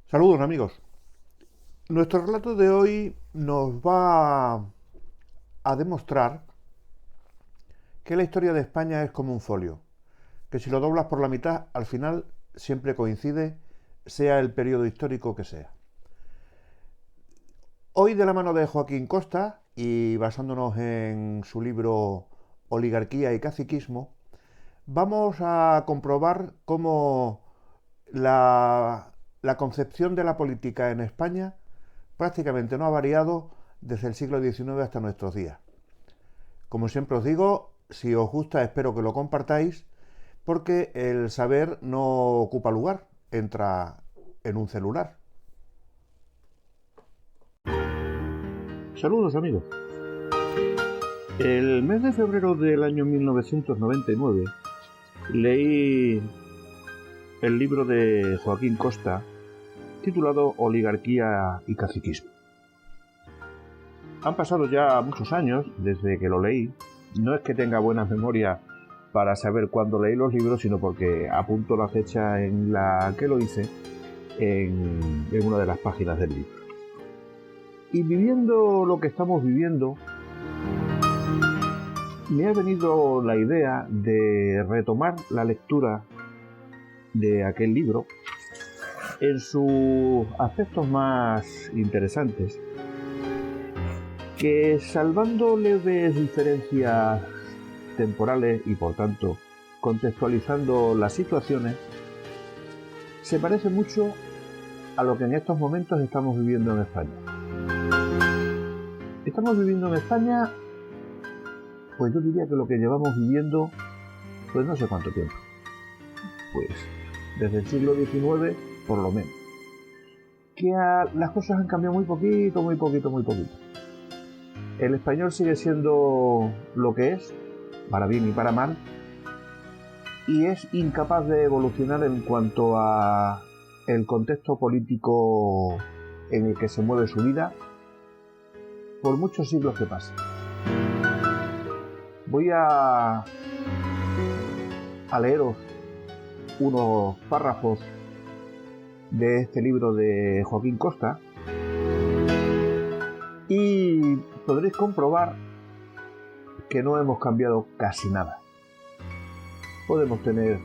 Saludos amigos. Nuestro relato de hoy nos va a demostrar que la historia de España es como un folio, que si lo doblas por la mitad, al final siempre coincide, sea el periodo histórico que sea. Hoy, de la mano de Joaquín Costa y basándonos en su libro Oligarquía y Caciquismo, vamos a comprobar cómo la concepción de la política en España prácticamente no ha variado desde el siglo XIX hasta nuestros días. Como siempre os digo, si os gusta espero que lo compartáis, porque el saber no ocupa lugar, entra en un celular. Saludos amigos. El mes de febrero del año 1999 leí el libro de Joaquín Costa titulado Oligarquía y Caciquismo. Han pasado ya muchos años desde que lo leí. No es que tenga buena memoria para saber cuándo leí los libros, sino porque apunto la fecha en la que lo hice en una de las páginas del libro. Y viviendo lo que estamos viviendo, me ha venido la idea de retomar la lectura de aquel libro en sus aspectos más interesantes, que salvando leves diferencias temporales y por tanto contextualizando las situaciones, se parece mucho a lo que en estos momentos estamos viviendo en España. Estamos viviendo en España, pues yo diría que lo que llevamos viviendo, pues no sé cuánto tiempo, pues desde el siglo XIX por lo menos, que las cosas han cambiado muy poquito. El español sigue siendo lo que es, para bien y para mal, y es incapaz de evolucionar en cuanto a el contexto político en el que se mueve su vida, por muchos siglos que pasen. Voy a leeros unos párrafos de este libro de Joaquín Costa y podréis comprobar que no hemos cambiado casi nada. Podemos tener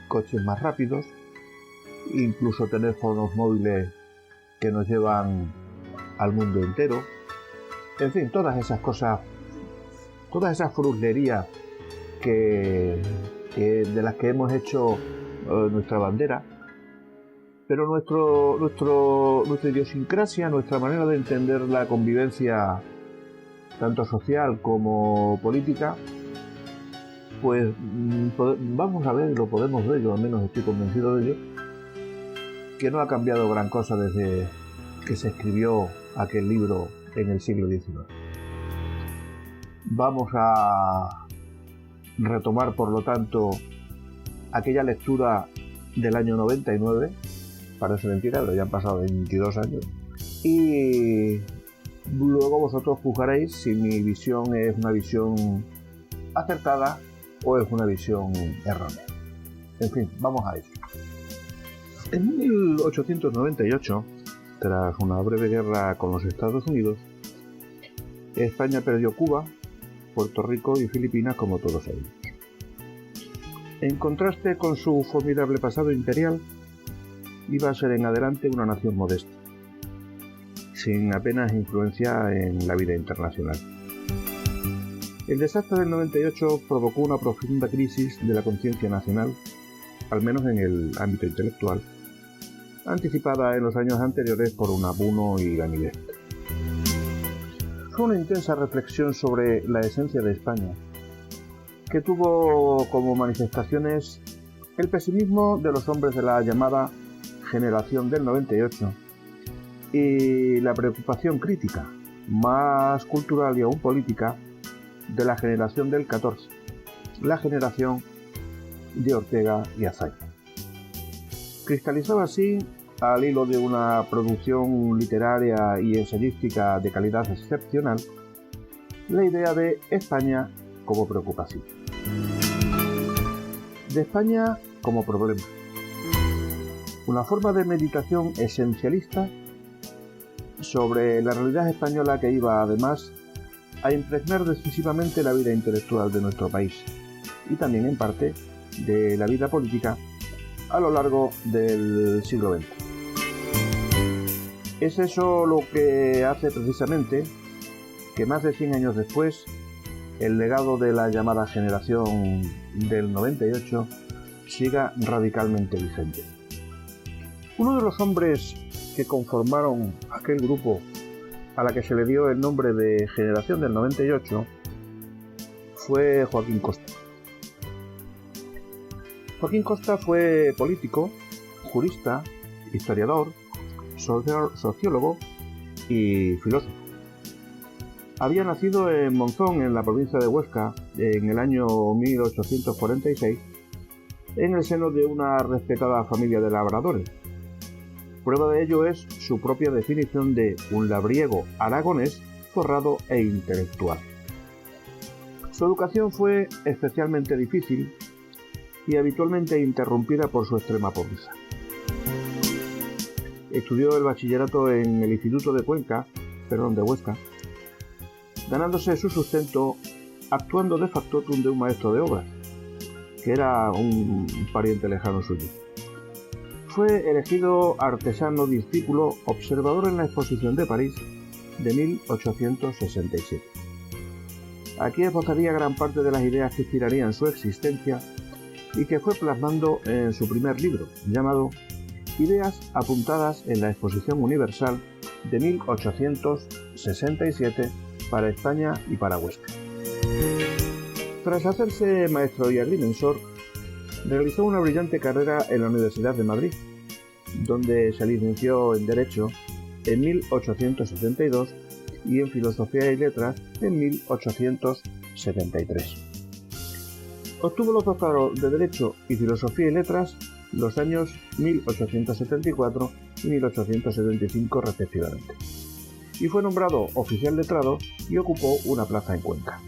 coches más rápidos, incluso teléfonos móviles que nos llevan al mundo entero, en fin, todas esas cosas, todas esas fruslerías de las que hemos hecho nuestra bandera. Pero nuestra idiosincrasia, nuestra manera de entender la convivencia, tanto social como política, pues vamos a ver, lo podemos ver, yo al menos estoy convencido de ello, que no ha cambiado gran cosa desde que se escribió aquel libro en el siglo XIX. Vamos a retomar, por lo tanto, aquella lectura del año 99, parece mentira, pero ya han pasado 22 años, y luego vosotros juzgaréis si mi visión es una visión acertada o es una visión errónea. En fin, vamos a ello. En 1898, tras una breve guerra con los Estados Unidos, España perdió Cuba, Puerto Rico y Filipinas, como todos sabemos. En contraste con su formidable pasado imperial, iba a ser en adelante una nación modesta, sin apenas influencia en la vida internacional. El desastre del 98 provocó una profunda crisis de la conciencia nacional, al menos en el ámbito intelectual, anticipada en los años anteriores por Unamuno y Ganivet. Fue una intensa reflexión sobre la esencia de España, que tuvo como manifestaciones el pesimismo de los hombres de la llamada generación del 98 y la preocupación crítica, más cultural y aún política, de la generación del 14, la generación de Ortega y Aznar. Cristalizaba así, al hilo de una producción literaria y ensayística de calidad excepcional, la idea de España como preocupación, de España como problema. Una forma de meditación esencialista sobre la realidad española que iba además a impregnar decisivamente la vida intelectual de nuestro país y también en parte de la vida política a lo largo del siglo XX. Es eso lo que hace precisamente que más de 100 años después el legado de la llamada generación del 98 siga radicalmente vigente. Uno de los hombres que conformaron aquel grupo a la que se le dio el nombre de generación del 98 fue Joaquín Costa. Joaquín Costa fue político, jurista, historiador, sociólogo y filósofo. Había nacido en Monzón, en la provincia de Huesca, en el año 1846, en el seno de una respetada familia de labradores. Prueba de ello es su propia definición de un labriego aragonés forrado e intelectual. Su educación fue especialmente difícil y habitualmente interrumpida por su extrema pobreza. Estudió el bachillerato en el Instituto de Huesca, ganándose su sustento actuando de factotum de un maestro de obras, que era un pariente lejano suyo. Fue elegido artesano discípulo observador en la Exposición de París de 1867. Aquí esbozaría gran parte de las ideas que inspirarían su existencia y que fue plasmando en su primer libro, llamado Ideas apuntadas en la Exposición Universal de 1867 para España y para Huesca. Tras hacerse maestro y agrimensor, realizó una brillante carrera en la Universidad de Madrid, donde se licenció en Derecho en 1872 y en Filosofía y Letras en 1873. Obtuvo los doctorados de Derecho y Filosofía y Letras los años 1874 y 1875 respectivamente, y fue nombrado oficial letrado y ocupó una plaza en Cuenca.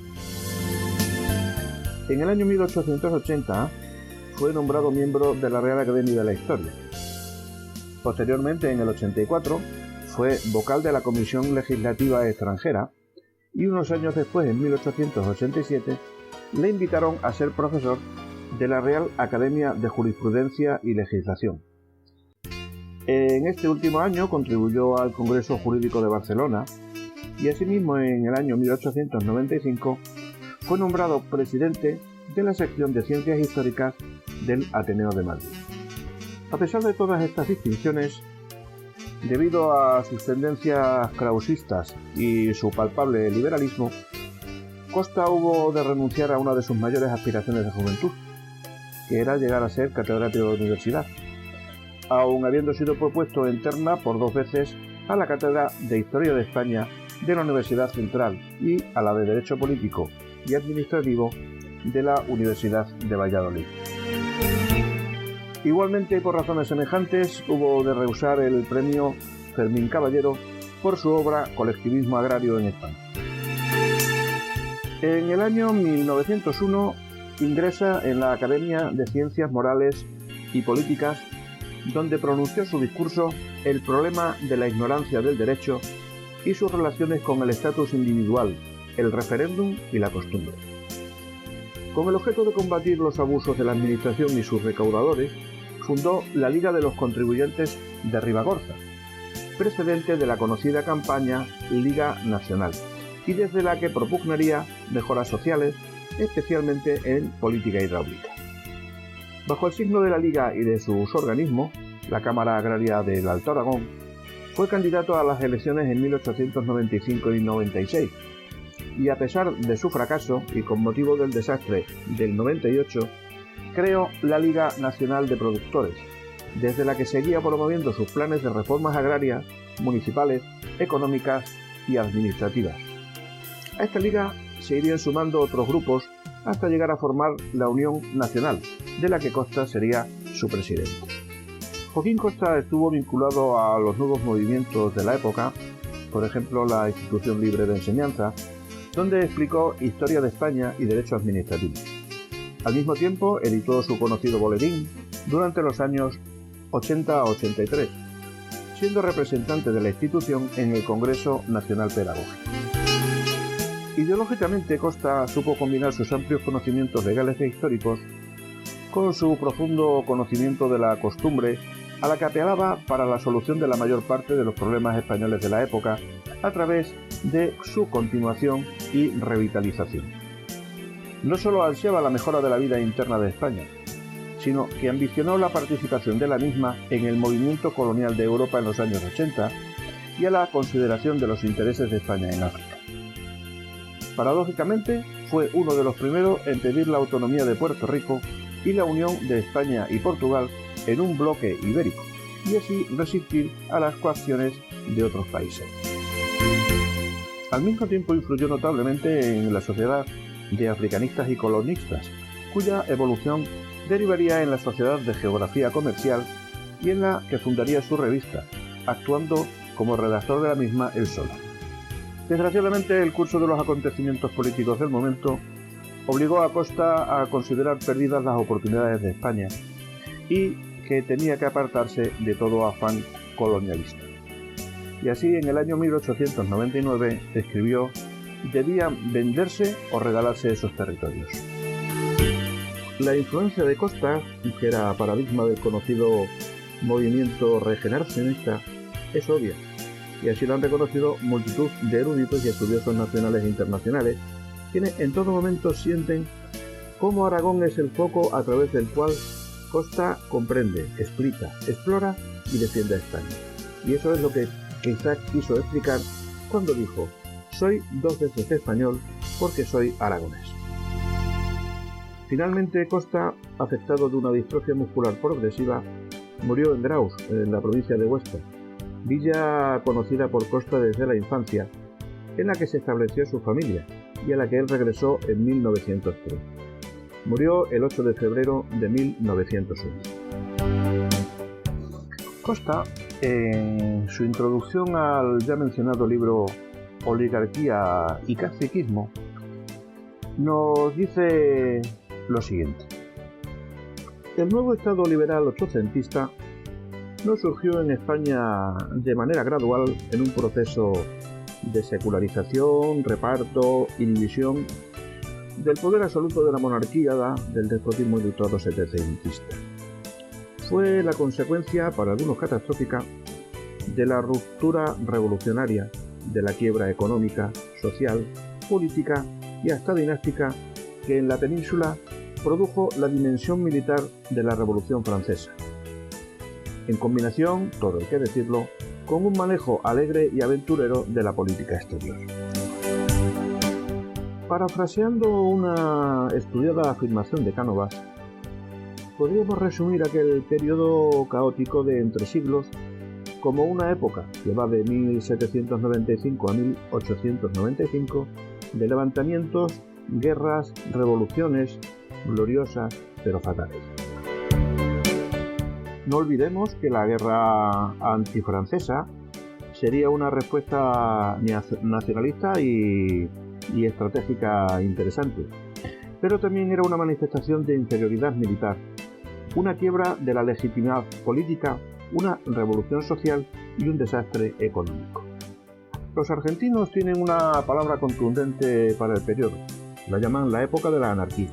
En el año 1880 fue nombrado miembro de la Real Academia de la Historia. Posteriormente, en el 84, fue vocal de la Comisión Legislativa Extranjera y unos años después, en 1887, le invitaron a ser profesor de la Real Academia de Jurisprudencia y Legislación. En este último año contribuyó al Congreso Jurídico de Barcelona y asimismo en el año 1895 fue nombrado presidente de la sección de Ciencias Históricas del Ateneo de Madrid. A pesar de todas estas distinciones, debido a sus tendencias krausistas y su palpable liberalismo, Costa hubo de renunciar a una de sus mayores aspiraciones de juventud, que era llegar a ser catedrático de universidad, aun habiendo sido propuesto en terna por 2 veces a la cátedra de Historia de España de la Universidad Central y a la de Derecho Político y Administrativo de la Universidad de Valladolid. Igualmente, por razones semejantes, hubo de rehusar el premio Fermín Caballero por su obra Colectivismo Agrario en España. En el año 1901 ingresa en la Academia de Ciencias Morales y Políticas, donde pronunció su discurso El problema de la ignorancia del derecho y sus relaciones con el estatus individual, el referéndum y la costumbre. Con el objeto de combatir los abusos de la administración y sus recaudadores, fundó la Liga de los Contribuyentes de Ribagorza, precedente de la conocida campaña Liga Nacional, y desde la que propugnaría mejoras sociales, especialmente en política hidráulica. Bajo el signo de la Liga y de sus organismos, la Cámara Agraria del Alto Aragón, fue candidato a las elecciones en 1895 y 96, y a pesar de su fracaso y con motivo del desastre del 98, creó la Liga Nacional de Productores, desde la que seguía promoviendo sus planes de reformas agrarias, municipales, económicas y administrativas. A esta liga se irían sumando otros grupos hasta llegar a formar la Unión Nacional, de la que Costa sería su presidente. Joaquín Costa estuvo vinculado a los nuevos movimientos de la época, por ejemplo la Institución Libre de Enseñanza, donde explicó historia de España y derecho administrativo. Al mismo tiempo editó su conocido boletín durante los años 80 a 83, siendo representante de la institución en el Congreso Nacional Pedagógico. Ideológicamente, Costa supo combinar sus amplios conocimientos legales e históricos con su profundo conocimiento de la costumbre, a la que apelaba para la solución de la mayor parte de los problemas españoles de la época a través de su continuación y revitalización. No solo ansiaba la mejora de la vida interna de España, sino que ambicionó la participación de la misma en el movimiento colonial de Europa en los años 80 y a la consideración de los intereses de España en África. Paradójicamente, fue uno de los primeros en pedir la autonomía de Puerto Rico y la unión de España y Portugal en un bloque ibérico, y así resistir a las coacciones de otros países. Al mismo tiempo influyó notablemente en la sociedad de africanistas y colonistas, cuya evolución derivaría en la Sociedad de Geografía Comercial y en la que fundaría su revista, actuando como redactor de la misma él solo. Desgraciadamente, el curso de los acontecimientos políticos del momento obligó a Costa a considerar perdidas las oportunidades de España y que tenía que apartarse de todo afán colonialista. Y así, en el año 1899, escribió: «Debían venderse o regalarse esos territorios». La influencia de Costa, que era paradigma del conocido movimiento regeneracionista, es obvia, y así lo han reconocido multitud de eruditos y estudiosos nacionales e internacionales, quienes en todo momento sienten cómo Aragón es el foco a través del cual Costa comprende, explica, explora y defiende a España. Y eso es lo que Isaac quiso explicar cuando dijo: «Soy dos veces español porque soy aragonés». Finalmente, Costa, afectado de una distrofia muscular progresiva, murió en Graus, en la provincia de Huesca, villa conocida por Costa desde la infancia, en la que se estableció su familia y a la que él regresó en 1903. Murió el 8 de febrero de 1901. Costa, en su introducción al ya mencionado libro Oligarquía y Caciquismo, nos dice lo siguiente: el nuevo Estado liberal ochocentista no surgió en España de manera gradual en un proceso de secularización, reparto y división del poder absoluto de la monarquía, del despotismo y del todo setecentista. Fue la consecuencia, para algunos catastrófica, de la ruptura revolucionaria, de la quiebra económica, social, política y hasta dinástica que en la península produjo la dimensión militar de la Revolución Francesa, en combinación, todo hay que decirlo, con un manejo alegre y aventurero de la política exterior. Parafraseando una estudiada afirmación de Cánovas, podríamos resumir aquel periodo caótico de entre siglos como una época que va de 1795 a 1895 de levantamientos, guerras, revoluciones gloriosas pero fatales. No olvidemos que la guerra antifrancesa sería una respuesta nacionalista y estratégica interesante, pero también era una manifestación de inferioridad militar, una quiebra de la legitimidad política, una revolución social y un desastre económico. Los argentinos tienen una palabra contundente para el periodo, la llaman la época de la anarquía.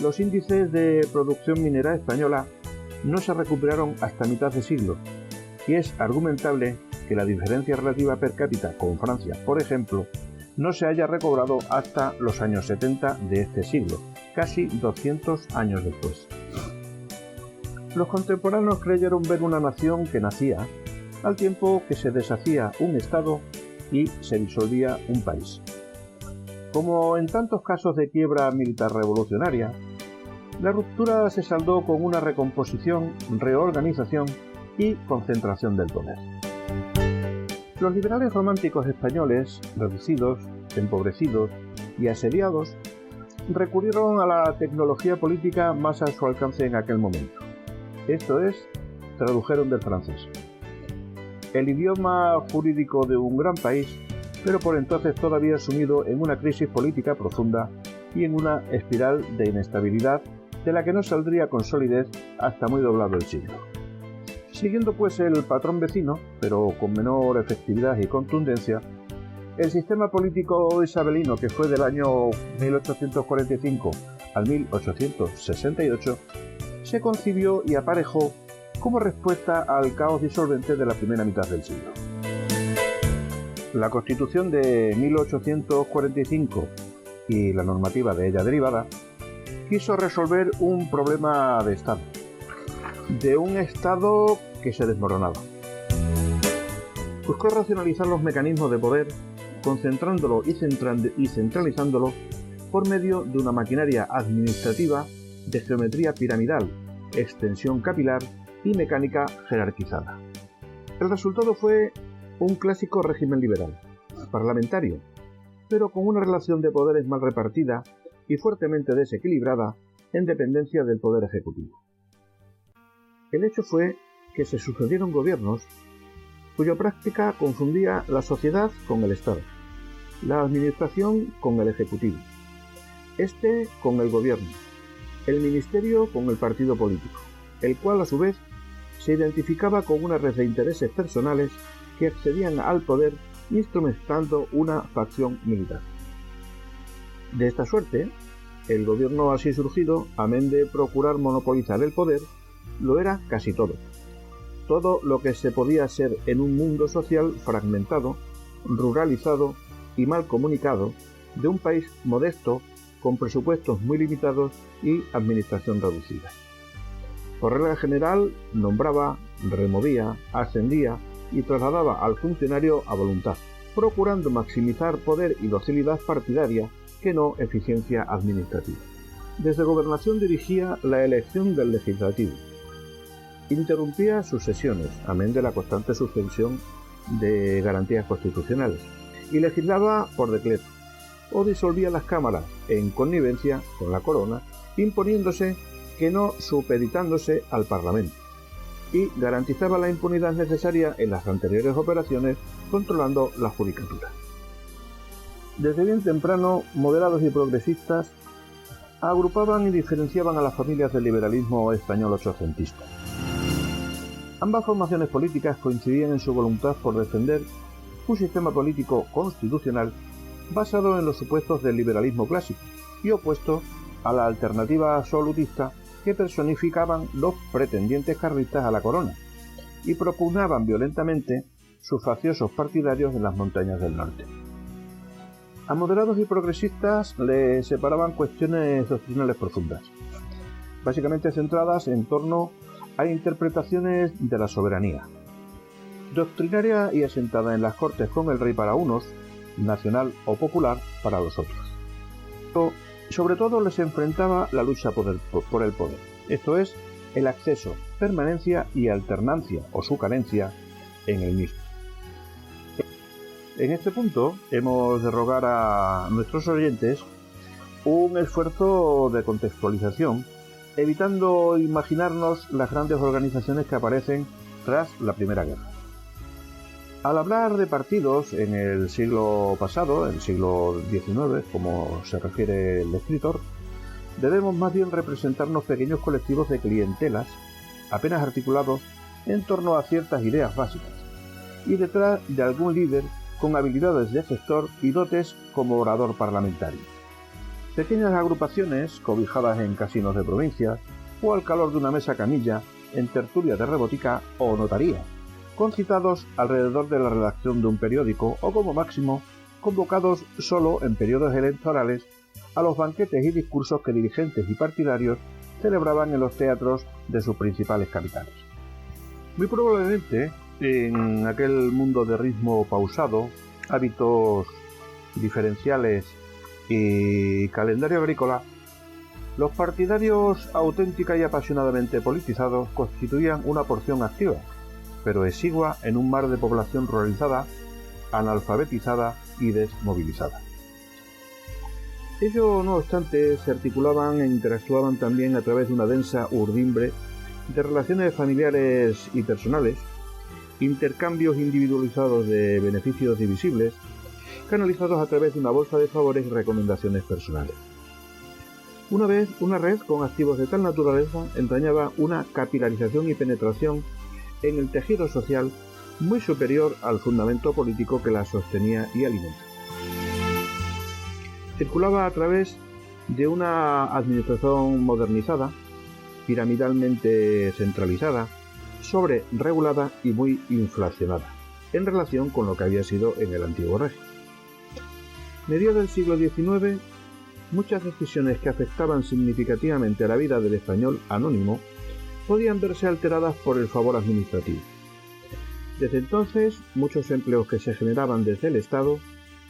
Los índices de producción minera española no se recuperaron hasta mitad de siglo, y es argumentable que la diferencia relativa per cápita con Francia, por ejemplo, no se haya recobrado hasta los años 70 de este siglo, casi 200 años después. Los contemporáneos creyeron ver una nación que nacía, al tiempo que se deshacía un Estado y se disolvía un país. Como en tantos casos de quiebra militar revolucionaria, la ruptura se saldó con una recomposición, reorganización y concentración del poder. Los liberales románticos españoles, reducidos, empobrecidos y asediados, recurrieron a la tecnología política más a su alcance en aquel momento. Esto es, tradujeron del francés. El idioma jurídico de un gran país, pero por entonces todavía sumido en una crisis política profunda y en una espiral de inestabilidad de la que no saldría con solidez hasta muy doblado el siglo. Siguiendo pues el patrón vecino, pero con menor efectividad y contundencia, el sistema político isabelino, que fue del año 1845 al 1868, se concibió y aparejó como respuesta al caos disolvente de la primera mitad del siglo. La Constitución de 1845 y la normativa de ella derivada quiso resolver un problema de Estado, de un Estado que se desmoronaba. Buscó racionalizar los mecanismos de poder, concentrándolo y centralizándolo por medio de una maquinaria administrativa de geometría piramidal, extensión capilar y mecánica jerarquizada. El resultado fue un clásico régimen liberal, parlamentario, pero con una relación de poderes mal repartida y fuertemente desequilibrada en dependencia del poder ejecutivo. El hecho fue que se sucedieron gobiernos cuya práctica confundía la sociedad con el Estado, la administración con el ejecutivo, este con el gobierno, el ministerio con el partido político, el cual a su vez se identificaba con una red de intereses personales que accedían al poder instrumentando una facción militar. De esta suerte, el gobierno así surgido, amén de procurar monopolizar el poder, lo era casi todo. Todo lo que se podía ser en un mundo social fragmentado, ruralizado y mal comunicado, de un país modesto, con presupuestos muy limitados y administración reducida. Por regla general, nombraba, removía, ascendía y trasladaba al funcionario a voluntad, procurando maximizar poder y docilidad partidaria que no eficiencia administrativa. Desde Gobernación dirigía la elección del legislativo. Interrumpía sus sesiones, amén de la constante suspensión de garantías constitucionales, y legislaba por decreto, o disolvía las cámaras en connivencia con la corona, imponiéndose que no supeditándose al Parlamento, y garantizaba la impunidad necesaria en las anteriores operaciones, controlando la judicatura. Desde bien temprano, moderados y progresistas agrupaban y diferenciaban a las familias del liberalismo español ochocentista. Ambas formaciones políticas coincidían en su voluntad por defender un sistema político constitucional basado en los supuestos del liberalismo clásico y opuesto a la alternativa absolutista que personificaban los pretendientes carlistas a la corona y propugnaban violentamente sus facciosos partidarios en las montañas del norte. A moderados y progresistas les separaban cuestiones doctrinales profundas, básicamente centradas en torno a interpretaciones de la soberanía, doctrinaria y asentada en las Cortes con el rey para unos, nacional o popular para los otros. Sobre todo les enfrentaba la lucha por el poder, esto es, el acceso, permanencia y alternancia o su carencia en el mismo. En este punto hemos de rogar a nuestros oyentes un esfuerzo de contextualización, evitando imaginarnos las grandes organizaciones que aparecen tras la Primera Guerra. Al hablar de partidos en el siglo pasado, el siglo XIX, como se refiere el escritor, debemos más bien representarnos pequeños colectivos de clientelas, apenas articulados en torno a ciertas ideas básicas, y detrás de algún líder con habilidades de gestor y dotes como orador parlamentario. Pequeñas agrupaciones cobijadas en casinos de provincia o al calor de una mesa camilla en tertulia de rebotica o notaría, concitados alrededor de la redacción de un periódico o como máximo convocados solo en periodos electorales a los banquetes y discursos que dirigentes y partidarios celebraban en los teatros de sus principales capitales. Muy probablemente, en aquel mundo de ritmo pausado, hábitos diferenciales y calendario agrícola, los partidarios auténtica y apasionadamente politizados constituían una porción activa, pero exigua en un mar de población ruralizada, analfabetizada y desmovilizada. Ello, no obstante, se articulaban e interactuaban también a través de una densa urdimbre de relaciones familiares y personales, intercambios individualizados de beneficios divisibles, canalizados a través de una bolsa de favores y recomendaciones personales. Una red con activos de tal naturaleza entrañaba una capilarización y penetración en el tejido social muy superior al fundamento político que la sostenía y alimenta. Circulaba a través de una administración modernizada, piramidalmente centralizada, sobreregulada y muy inflacionada, en relación con lo que había sido en el antiguo régimen. Mediados del siglo XIX, muchas decisiones que afectaban significativamente a la vida del español anónimo podían verse alteradas por el favor administrativo. Desde entonces, muchos empleos que se generaban desde el Estado,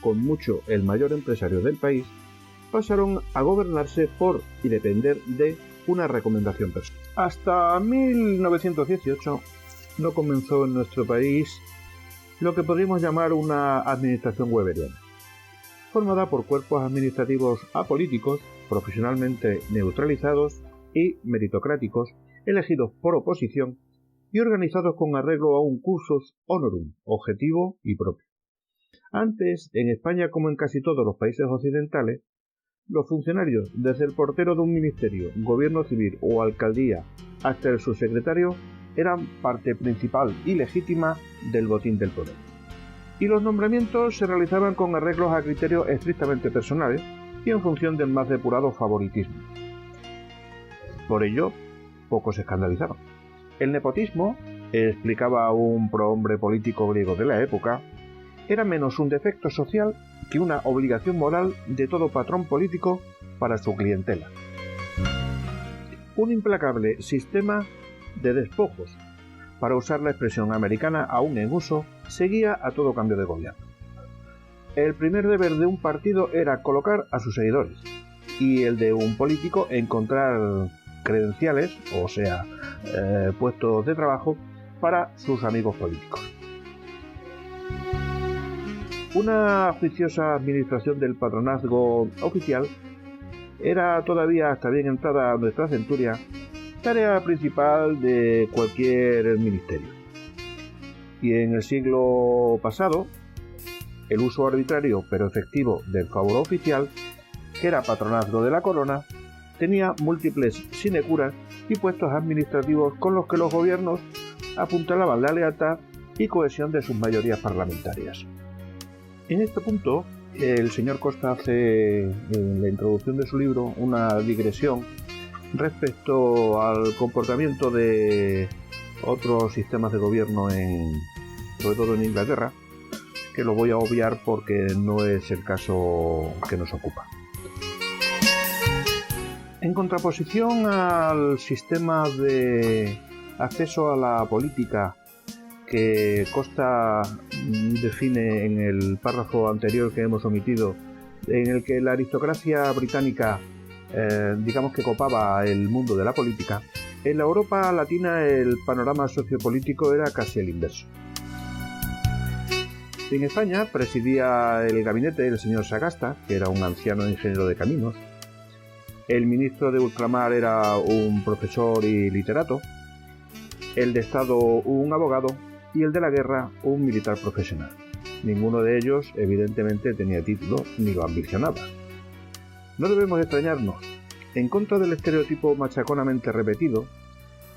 con mucho el mayor empresario del país, pasaron a gobernarse por y depender de una recomendación personal. Hasta 1918 no comenzó en nuestro país lo que podríamos llamar una administración weberiana, formada por cuerpos administrativos apolíticos, profesionalmente neutralizados y meritocráticos, elegidos por oposición y organizados con arreglo a un cursus honorum, objetivo y propio. Antes, en España como en casi todos los países occidentales, los funcionarios, desde el portero de un ministerio, gobierno civil o alcaldía hasta el subsecretario, eran parte principal y legítima del botín del poder. Y los nombramientos se realizaban con arreglos a criterios estrictamente personales y en función del más depurado favoritismo. Por ello, pocos se escandalizaban. El nepotismo, explicaba un prohombre político griego de la época, era menos un defecto social que una obligación moral de todo patrón político para su clientela. Un implacable sistema de despojos, para usar la expresión americana aún en uso, seguía a todo cambio de gobierno. El primer deber de un partido era colocar a sus seguidores, y el de un político encontrar credenciales, o sea, puestos de trabajo para sus amigos políticos. Una juiciosa administración del patronazgo oficial era todavía, hasta bien entrada nuestra centuria, tarea principal de cualquier ministerio. Y en el siglo pasado, el uso arbitrario pero efectivo del favor oficial, que era patronazgo de la corona, tenía múltiples sinecuras y puestos administrativos con los que los gobiernos apuntalaban la lealtad y cohesión de sus mayorías parlamentarias. En este punto, el señor Costa hace en la introducción de su libro una digresión respecto al comportamiento de otros sistemas de gobierno, sobre todo en Inglaterra, que lo voy a obviar porque no es el caso que nos ocupa. En contraposición al sistema de acceso a la política que Costa define en el párrafo anterior que hemos omitido, en el que la aristocracia británica digamos que copaba el mundo de la política, en la Europa latina el panorama sociopolítico era casi el inverso. En España presidía el gabinete el señor Sagasta, que era un anciano ingeniero de caminos. El ministro de ultramar era un profesor y literato, el de Estado un abogado y el de la guerra un militar profesional. Ninguno de ellos, evidentemente, tenía título ni lo ambicionaba. No debemos extrañarnos. En contra del estereotipo machaconamente repetido,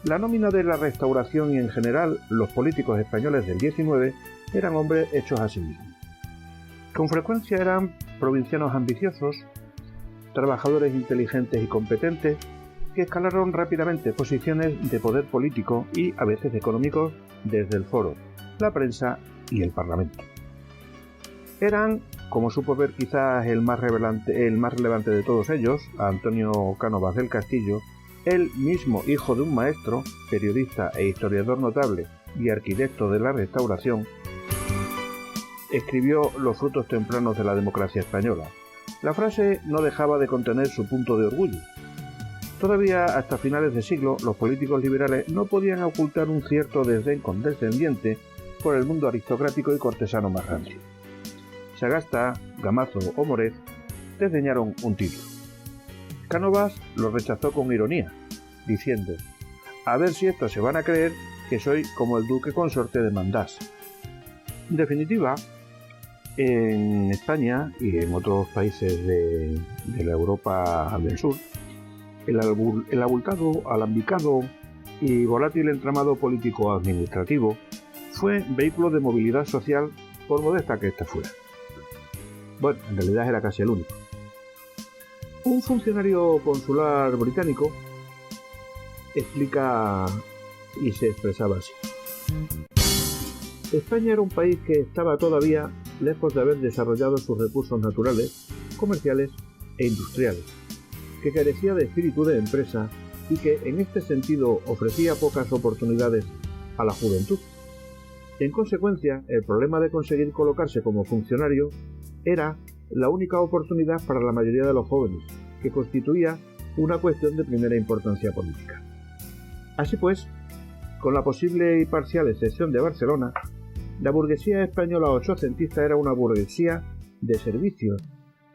la nómina de la Restauración y en general los políticos españoles del XIX eran hombres hechos a sí mismos. Con frecuencia eran provincianos ambiciosos, trabajadores inteligentes y competentes que escalaron rápidamente posiciones de poder político y a veces económico desde el foro, la prensa y el parlamento. Eran, como supo ver quizás el más relevante de todos ellos, Antonio Cánovas del Castillo, él mismo hijo de un maestro, periodista e historiador notable y arquitecto de la Restauración, escribió Los frutos tempranos de la democracia española, La frase no dejaba de contener su punto de orgullo. Todavía hasta finales de siglo, los políticos liberales no podían ocultar un cierto desdén condescendiente por el mundo aristocrático y cortesano más rancio. Sagasta, Gamazo o Moret desdeñaron un título. Cánovas lo rechazó con ironía, diciendo: a ver si estos se van a creer que soy como el duque consorte de Mandás. En definitiva, en España y en otros países de la Europa del Sur, el abultado, alambicado y volátil entramado político-administrativo fue vehículo de movilidad social, por modesta que ésta fuera. Bueno, en realidad era casi el único. Un funcionario consular británico explica y se expresaba así: España era un país que estaba todavía lejos de haber desarrollado sus recursos naturales, comerciales e industriales, que carecía de espíritu de empresa y que en este sentido ofrecía pocas oportunidades a la juventud. En consecuencia, el problema de conseguir colocarse como funcionario era la única oportunidad para la mayoría de los jóvenes, que constituía una cuestión de primera importancia política. Así pues, con la posible y parcial excepción de Barcelona, la burguesía española ochocentista era una burguesía de servicios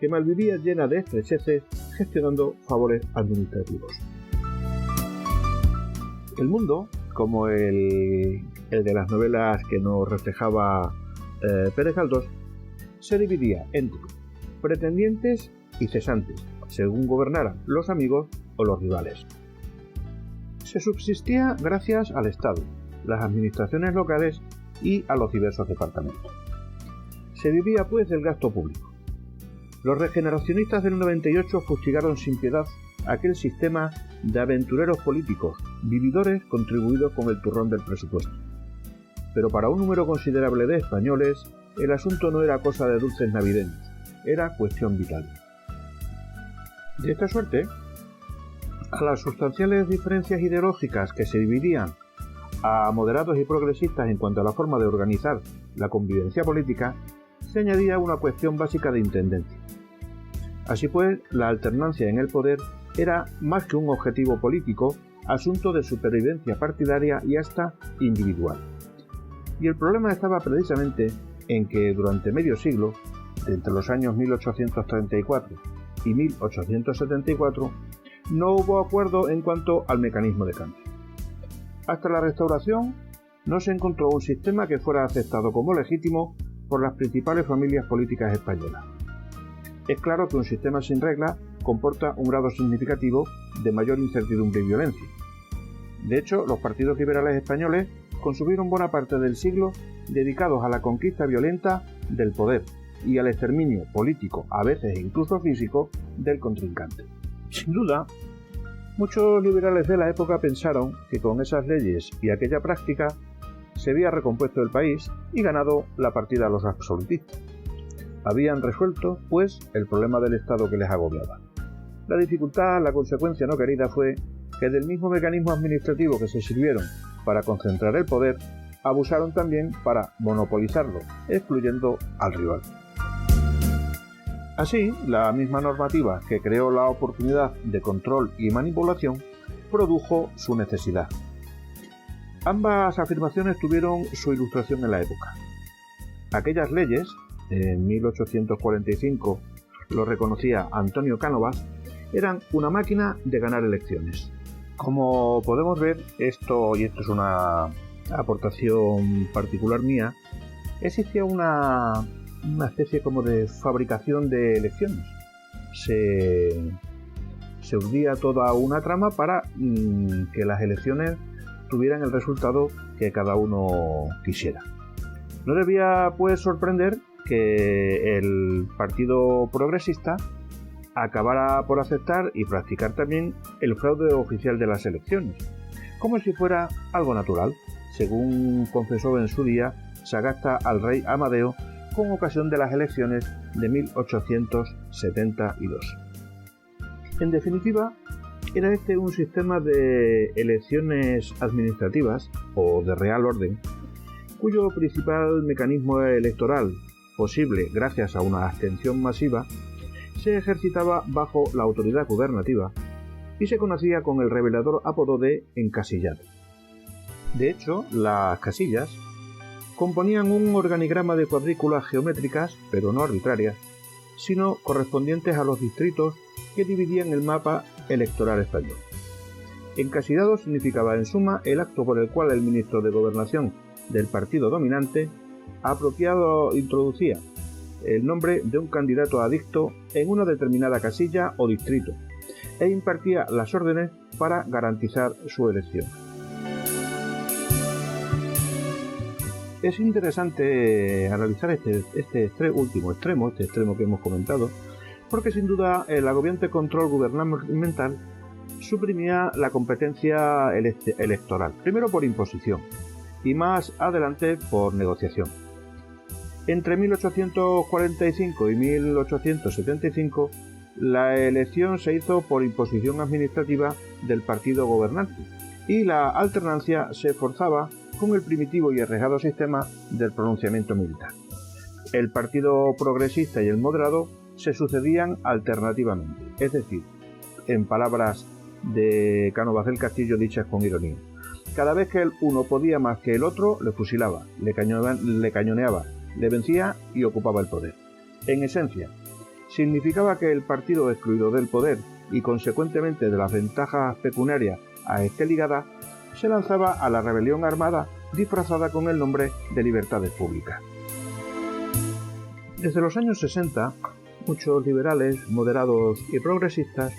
que malvivía llena de estrecheces gestionando favores administrativos. El mundo, como el de las novelas que nos reflejaba Pérez Galdós, se dividía entre pretendientes y cesantes, según gobernaran los amigos o los rivales. Se subsistía gracias al Estado, las administraciones locales y a los diversos departamentos. Se vivía pues del gasto público. Los regeneracionistas del 98 fustigaron sin piedad aquel sistema de aventureros políticos, vividores contribuidos con el turrón del presupuesto. Pero para un número considerable de españoles, el asunto no era cosa de dulces navideños, era cuestión vital. De esta suerte, a las sustanciales diferencias ideológicas que se dividían a moderados y progresistas en cuanto a la forma de organizar la convivencia política, se añadía una cuestión básica de intendencia. Así pues, la alternancia en el poder era más que un objetivo político, asunto de supervivencia partidaria y hasta individual. Y el problema estaba precisamente en que durante medio siglo, entre los años 1834 y 1874, no hubo acuerdo en cuanto al mecanismo de cambio. Hasta la Restauración no se encontró un sistema que fuera aceptado como legítimo por las principales familias políticas españolas. Es claro que un sistema sin reglas comporta un grado significativo de mayor incertidumbre y violencia. De hecho, los partidos liberales españoles consumieron buena parte del siglo dedicados a la conquista violenta del poder y al exterminio político, a veces incluso físico, del contrincante. Sin duda, muchos liberales de la época pensaron que con esas leyes y aquella práctica se había recompuesto el país y ganado la partida a los absolutistas. Habían resuelto, pues, el problema del Estado que les agobiaba. La dificultad, la consecuencia no querida fue que del mismo mecanismo administrativo que se sirvieron para concentrar el poder, abusaron también para monopolizarlo, excluyendo al rival. Así, la misma normativa que creó la oportunidad de control y manipulación produjo su necesidad. Ambas afirmaciones tuvieron su ilustración en la época. Aquellas leyes, en 1845 lo reconocía Antonio Cánovas, eran una máquina de ganar elecciones. Como podemos ver, esto es una aportación particular mía, existía una especie como de fabricación de elecciones. Se urdía toda una trama para que las elecciones tuvieran el resultado que cada uno quisiera. No debía pues sorprender que el Partido Progresista acabara por aceptar y practicar también el fraude oficial de las elecciones, como si fuera algo natural, según confesó en su día Sagasta al rey Amadeo con ocasión de las elecciones de 1872. En definitiva, era este un sistema de elecciones administrativas o de real orden, cuyo principal mecanismo electoral, posible gracias a una abstención masiva, se ejercitaba bajo la autoridad gubernativa y se conocía con el revelador apodo de encasillado. De hecho, las casillas componían un organigrama de cuadrículas geométricas, pero no arbitrarias, sino correspondientes a los distritos que dividían el mapa electoral español. Encasillado significaba, en suma, el acto por el cual el ministro de Gobernación del partido dominante introducía el nombre de un candidato adicto en una determinada casilla o distrito e impartía las órdenes para garantizar su elección. Es interesante analizar este extremo que hemos comentado, porque sin duda el agobiante control gubernamental suprimía la competencia electoral, primero por imposición y más adelante por negociación. Entre 1845 y 1875, la elección se hizo por imposición administrativa del partido gobernante y la alternancia se forzaba con el primitivo y arriesgado sistema del pronunciamiento militar. El partido progresista y el moderado se sucedían alternativamente, es decir, en palabras de Cánovas del Castillo dichas con ironía, cada vez que el uno podía más que el otro, le fusilaba, le cañoneaba, le vencía y ocupaba el poder. En esencia, significaba que el partido excluido del poder y consecuentemente de las ventajas pecuniarias a este ligada, se lanzaba a la rebelión armada disfrazada con el nombre de libertades públicas. Desde los años 60, muchos liberales, moderados y progresistas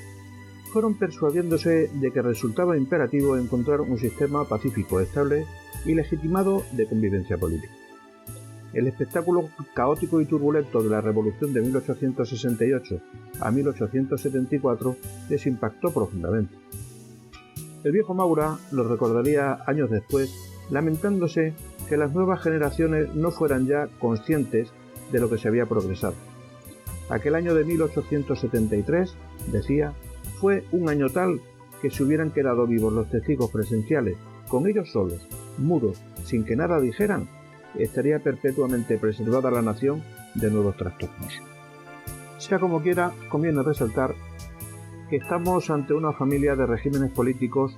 fueron persuadiéndose de que resultaba imperativo encontrar un sistema pacífico, estable y legitimado de convivencia política. El espectáculo caótico y turbulento de la Revolución de 1868 a 1874 les impactó profundamente. El viejo Maura lo recordaría años después, lamentándose que las nuevas generaciones no fueran ya conscientes de lo que se había progresado. Aquel año de 1873, decía, fue un año tal que si hubieran quedado vivos los testigos presenciales, con ellos solos, mudos, sin que nada dijeran, estaría perpetuamente preservada la nación de nuevos trastornos. Sea como quiera, conviene resaltar que estamos ante una familia de regímenes políticos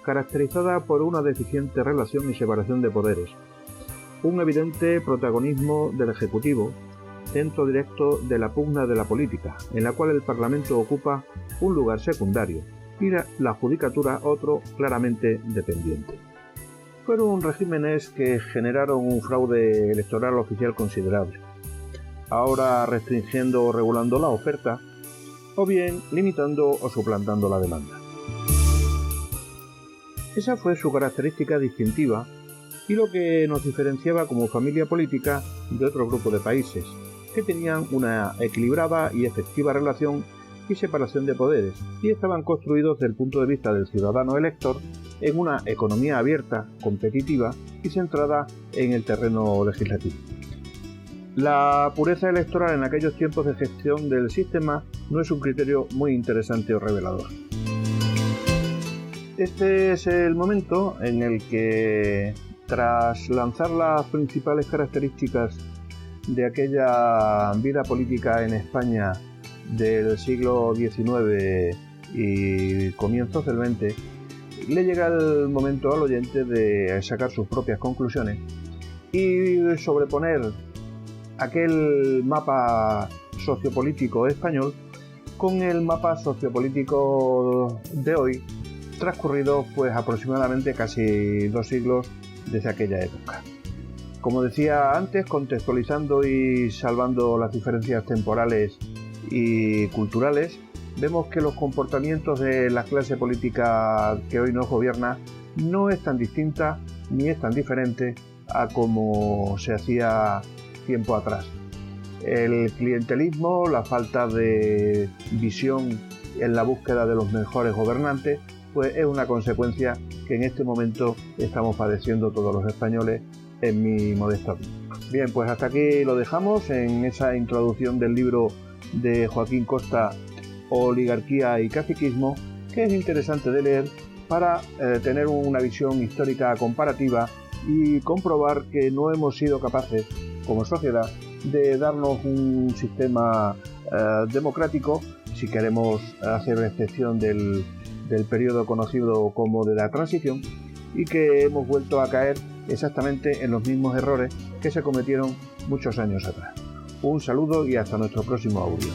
caracterizada por una deficiente relación y separación de poderes, un evidente protagonismo del Ejecutivo, centro directo de la pugna de la política, en la cual el Parlamento ocupa un lugar secundario y la Judicatura otro claramente dependiente. Fueron regímenes que generaron un fraude electoral oficial considerable, ahora restringiendo o regulando la oferta, o bien limitando o suplantando la demanda. Esa fue su característica distintiva y lo que nos diferenciaba como familia política de otro grupo de países, que tenían una equilibrada y efectiva relación y separación de poderes, y estaban construidos desde el punto de vista del ciudadano elector en una economía abierta, competitiva y centrada en el terreno legislativo. La pureza electoral en aquellos tiempos de gestión del sistema no es un criterio muy interesante o revelador. Este es el momento en el que, tras lanzar las principales características de aquella vida política en España del siglo XIX y comienzos del XX, le llega el momento al oyente de sacar sus propias conclusiones y sobreponer aquel mapa sociopolítico español con el mapa sociopolítico de hoy, transcurrido pues aproximadamente casi 2 siglos desde aquella época. Como decía antes, contextualizando y salvando las diferencias temporales y culturales, vemos que los comportamientos de la clase política que hoy nos gobierna no es tan distinta ni es tan diferente a como se hacía tiempo atrás. El clientelismo, la falta de visión en la búsqueda de los mejores gobernantes, pues es una consecuencia que en este momento estamos padeciendo todos los españoles, en mi modesta opinión. Bien, pues hasta aquí lo dejamos en esa introducción del libro de Joaquín Costa, Oligarquía y Caciquismo, que es interesante de leer para tener una visión histórica comparativa y comprobar que no hemos sido capaces como sociedad de darnos un sistema democrático, si queremos hacer excepción del periodo conocido como de la transición, y que hemos vuelto a caer exactamente en los mismos errores que se cometieron muchos años atrás. Un saludo y hasta nuestro próximo audio.